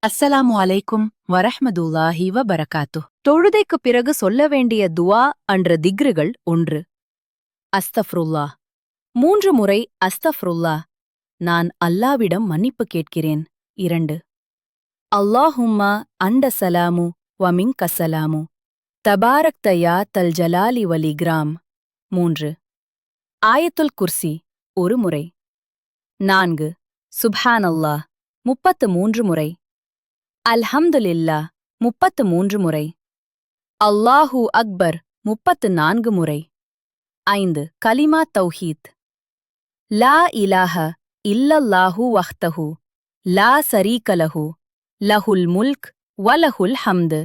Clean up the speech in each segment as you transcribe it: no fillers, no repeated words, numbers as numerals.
அஸ்ஸலாமு அலைக்கும் வரஹ்மதுல்லாஹி வபரகாத்து. தொழுதைக்குப் பிறகு சொல்ல வேண்டிய துஆ என்ற திக்ருகள் 1. அஸ்தஃப்ருல்லா. 3 முறை அஸ்தஃப்ருல்லா. நான் அல்லாவிடம் மன்னிப்பு கேட்கிறேன். 2. அல்லாஹும்ம அண்ட சலாமு வ மின்க ஸலாமு. தபாரக்த யா தல் ஜலாலி வல் இக்ராம். 3. ஆயத்துல் குர்சி 1 முறை. 4. சுப்ஹானல்லாஹ் 33 முறை. அல்ஹம்துலில்லா 33 முறை. அல்லாஹு அக்பர் 34 முறை. 5. கலிமா தௌஹீத். லா இலாஹ இல்லல்லாஹு வஹ்தஹு லா ஸரீக லஹுல் முல்க் வலஹுல் ஹம்து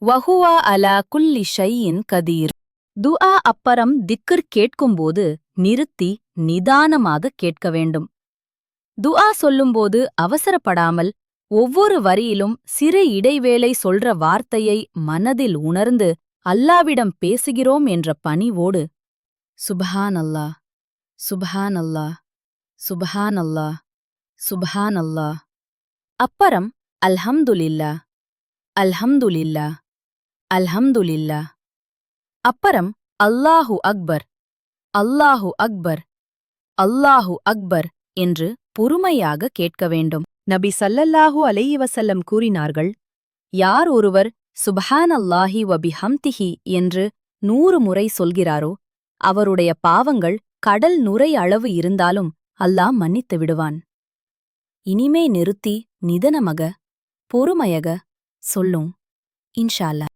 வஹுவ அலா குல்லி ஷைஇன் கதீர். துஆ அப்புறம் திக்ர் கேட்கும்போது நிறுத்தி நிதானமாக கேட்க வேண்டும். துஆ சொல்லும்போது அவசரப்படாமல் ஒவ்வொரு வரியிலும் சிறு இடைவேளை சொல்ற வார்த்தையை மனதில் உணர்ந்து அல்லாவிடம் பேசுகிறோம் என்ற பணிவோடு சுப்ஹானல்லாஹ் சுப்ஹானல்லாஹ் சுப்ஹானல்லாஹ் சுப்ஹானல்லாஹ். அப்புறம் அல்ஹம்துலில்லாஹ் அல்ஹம்துலில்லாஹ் அல்ஹம்துலில்லாஹ். அப்புறம் அல்லாஹு அக்பர் அல்லாஹு அக்பர் அல்லாஹு அக்பர் என்று பொறுமையாக கேட்க வேண்டும். நபி ஸல்லல்லாஹு அலைஹி வஸல்லம் கூறினார்கள், யார் ஒருவர் சுப்ஹானல்லாஹி வ பிஹம்திஹி என்று 100 முறை சொல்கிறாரோ அவருடைய பாவங்கள் கடல் நுரை அளவு இருந்தாலும் அல்லாஹ் மன்னித்து விடுவான். இனிமே நிறுத்தி நிதனமக பொறுமையக சொல்லும் இன்ஷா அல்லாஹ்.